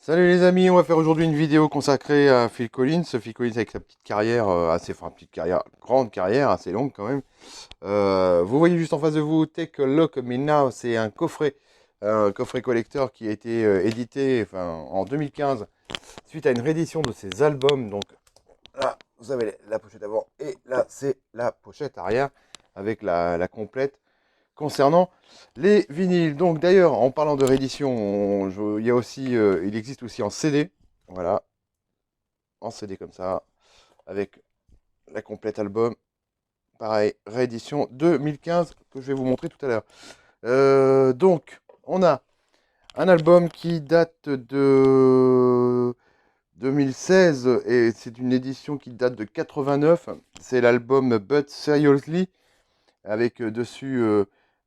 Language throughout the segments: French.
Salut les amis, on va faire aujourd'hui une vidéo consacrée à Phil Collins. Phil Collins avec sa petite carrière petite carrière, grande carrière, assez longue quand même. Vous voyez juste en face de vous, Take a Look at Me Now, c'est un coffret collector qui a été édité en 2015 suite à une réédition de ses albums. Donc là, vous avez la pochette avant et là, c'est la pochette arrière avec la complète. Concernant les vinyles, donc d'ailleurs, en parlant de réédition, il existe aussi en CD, voilà, en CD comme ça, avec la complète album, pareil, réédition 2015 que je vais vous montrer tout à l'heure. Donc, on a un album qui date de 2016 et c'est une édition qui date de 89. C'est l'album But Seriously avec dessus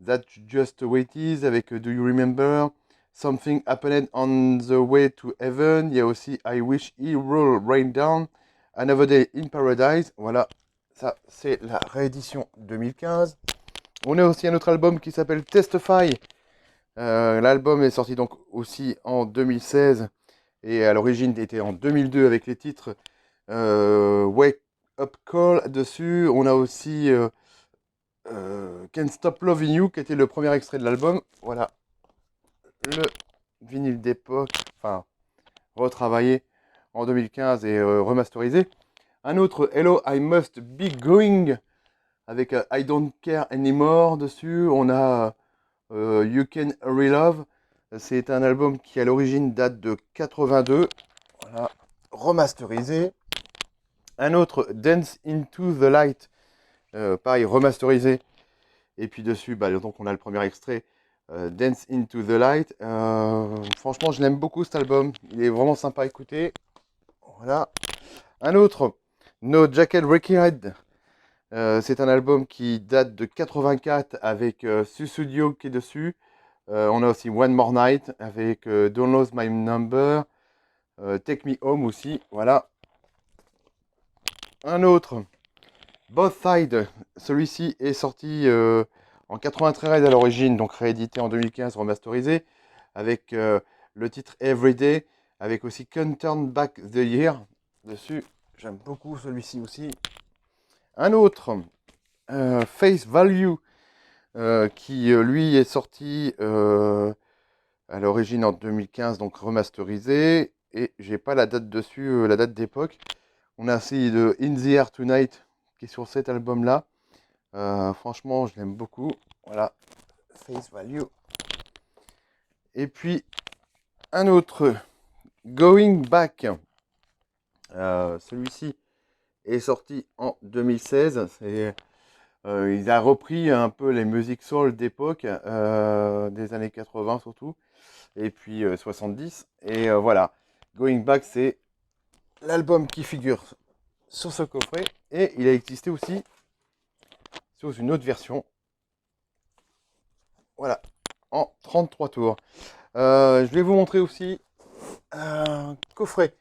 That Just the Way It Is, avec Do You Remember, Something Happened on the Way to Heaven, il y a aussi I Wish It Will Rain Down, Another Day in Paradise, voilà, ça c'est la réédition 2015. On a aussi un autre album qui s'appelle Testify, l'album est sorti donc aussi en 2016 et à l'origine était en 2002 avec les titres Wake Up Call dessus. On a aussi Can't Stop Loving You, qui était le premier extrait de l'album. Voilà, le vinyle d'époque, retravaillé en 2015 et remasterisé. Un autre, Hello, I Must Be Going, avec I Don't Care Anymore dessus. On a You Can Relove. C'est un album qui, à l'origine, date de 82. Voilà, remasterisé. Un autre, Dance Into the Light, pareil, remasterisé. Et puis dessus, donc on a le premier extrait, Dance into the Light. Franchement, je l'aime beaucoup cet album. Il est vraiment sympa à écouter. Voilà. Un autre, No Jacket Required. C'est un album qui date de 84 avec Sussudio qui est dessus. On a aussi One More Night avec Don't Lose My Number. Take Me Home aussi. Voilà. Un autre, Both Sides, celui-ci est sorti en 93 à l'origine, donc réédité en 2015, remasterisé, avec le titre Everyday, avec aussi Can't Turn Back the Year dessus. J'aime beaucoup celui-ci aussi. Un autre, Face Value, qui lui est sorti à l'origine en 2015, donc remasterisé, et j'ai pas la date dessus, la date d'époque. On a aussi de In the Air Tonight, qui est sur cet album-là. Franchement, je l'aime beaucoup. Voilà, Face Value. Et puis, un autre, Going Back. Celui-ci est sorti en 2016. Il a repris un peu les musiques soul d'époque, des années 80 surtout, et puis 70. Et voilà, Going Back, c'est l'album qui figure sur ce coffret. Et il a existé aussi sur une autre version. Voilà, en 33 tours. Je vais vous montrer aussi un coffret,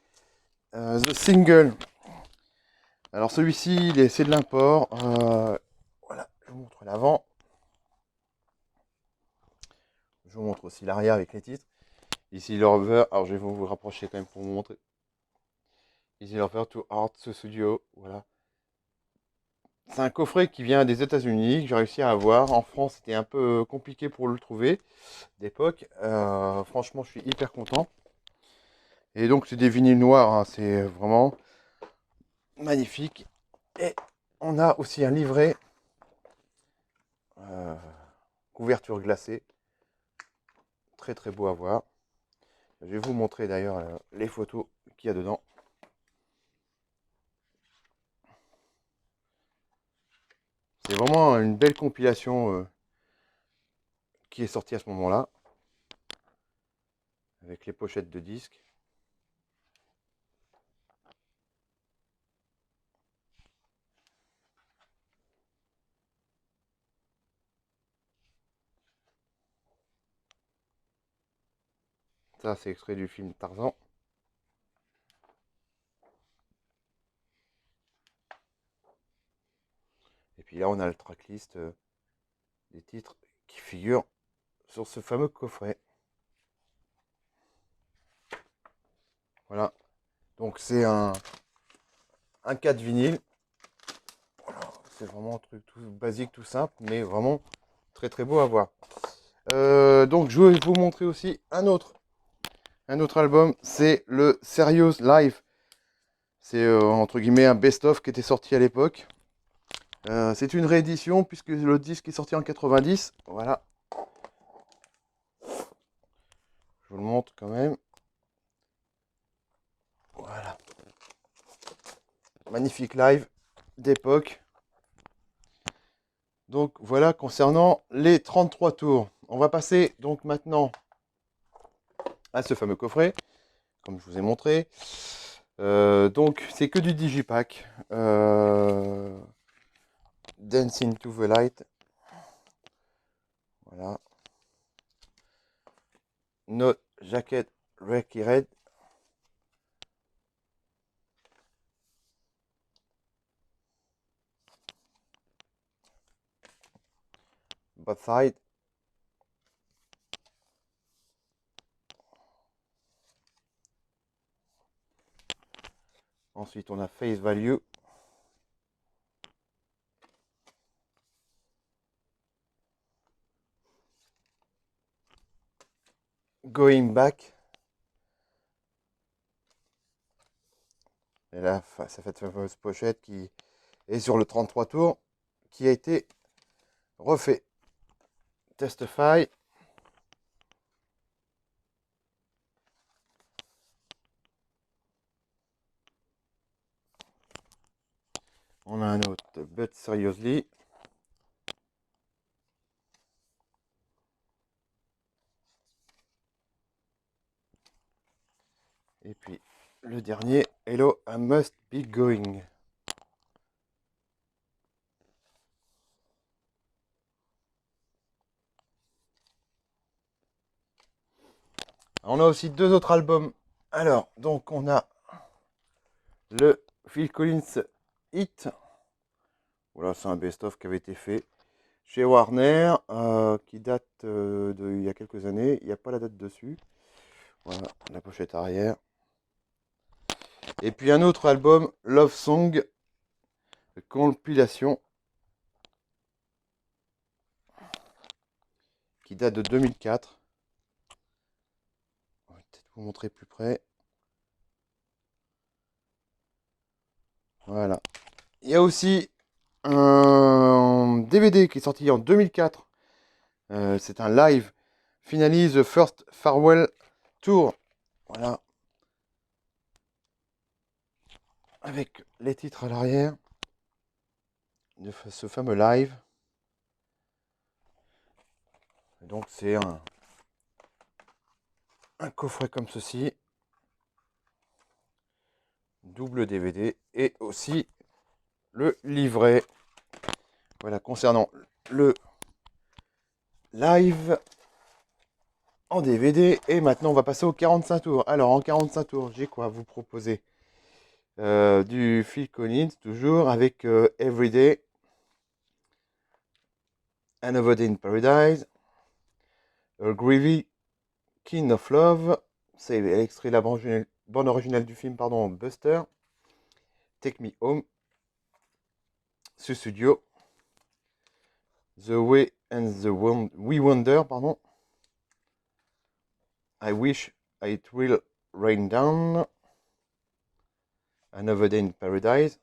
The Single. Alors celui-ci, c'est de l'import. Voilà, je vous montre l'avant. Je vous montre aussi l'arrière avec les titres. Ici Lover, alors je vais vous rapprocher quand même pour vous montrer. Ici Lover to Art Studio, voilà. C'est un coffret qui vient des États-Unis, que j'ai réussi à avoir. En France, c'était un peu compliqué pour le trouver d'époque. Franchement, je suis hyper content. Et donc, c'est des vinyles noirs, hein, c'est vraiment magnifique. Et on a aussi un livret, euh, couverture glacée, très très beau à voir. Je vais vous montrer d'ailleurs les photos qu'il y a dedans. C'est vraiment une belle compilation qui est sortie à ce moment-là, avec les pochettes de disques. Ça, c'est extrait du film Tarzan. Et puis là, on a le tracklist des titres qui figurent sur ce fameux coffret. Donc c'est un 4 vinyle. Voilà, c'est vraiment un truc tout basique, tout simple, mais vraiment très très beau à voir. Donc je vais vous montrer aussi un autre album, c'est le Serious Live. C'est entre guillemets un best-of qui était sorti à l'époque. C'est une réédition puisque le disque est sorti en 90. Voilà, je vous le montre quand même. Voilà, magnifique live d'époque. Donc voilà concernant les 33 tours. On va passer donc maintenant à ce fameux coffret, comme je vous ai montré. Donc c'est que du digipack. Dancing to the Light. Voilà. No Jacket Recky Red. Both Side. Ensuite, on a Face Value. Going Back. Et là, ça fait cette fameuse pochette qui est sur le 33 tours, qui a été refait. Testify. On a un autre, But Seriously. Et puis le dernier, Hello, I Must Be Going. On a aussi deux autres albums. Alors, donc on a le Phil Collins Hit. Voilà, c'est un best-of qui avait été fait chez Warner, qui date il y a quelques années. Il n'y a pas la date dessus. Voilà, la pochette arrière. Et puis un autre album, Love Song, compilation, qui date de 2004. Je vais peut-être vous montrer plus près. Voilà. Il y a aussi un DVD qui est sorti en 2004. C'est un live. Finalise The First Farewell Tour. Voilà. Avec les titres à l'arrière de ce fameux live. Donc c'est un coffret comme ceci. Double DVD et aussi le livret. Voilà, concernant le live en DVD. Et maintenant, on va passer aux 45 tours. Alors, en 45 tours, j'ai quoi à vous proposer? Du Phil Collins, toujours, avec Everyday, Another Day in Paradise, Greavy, King of Love, c'est l'extrait de la bande originale du film, pardon, Buster, Take Me Home, Studio, The Way and the We Wonder, pardon, I Wish It Will Rain Down, Another Day in Paradise.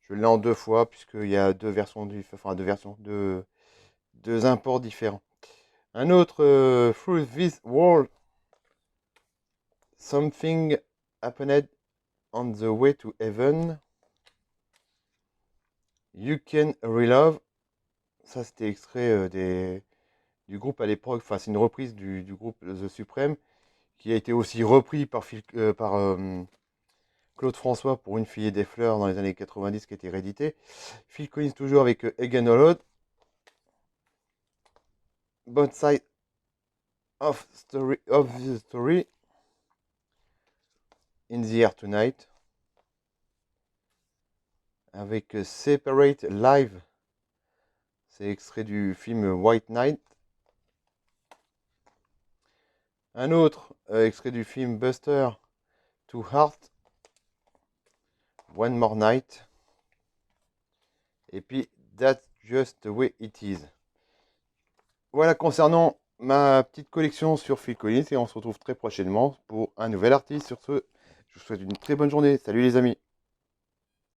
Je l'ai en deux fois puisqu'il y a deux versions, deux imports différents. Un autre, Through This World, Something Happened on the Way to Heaven, You Can Relove. Ça, c'était extrait du groupe à l'époque. Enfin, c'est une reprise du groupe The Supreme qui a été aussi repris par Claude François pour Une fille et des fleurs dans les années 90 qui a été réédité. Phil Collins toujours avec Again Allowed. Both Sides of the Story. In the Air Tonight. Avec Separate Live. C'est extrait du film White Knight. Un autre extrait du film Buster, Two Heart. One More Night. Et puis That's Just the Way It Is. Voilà concernant ma petite collection sur Phil Collins et on se retrouve très prochainement pour un nouvel artiste. Sur ce, je vous souhaite une très bonne journée. Salut les amis.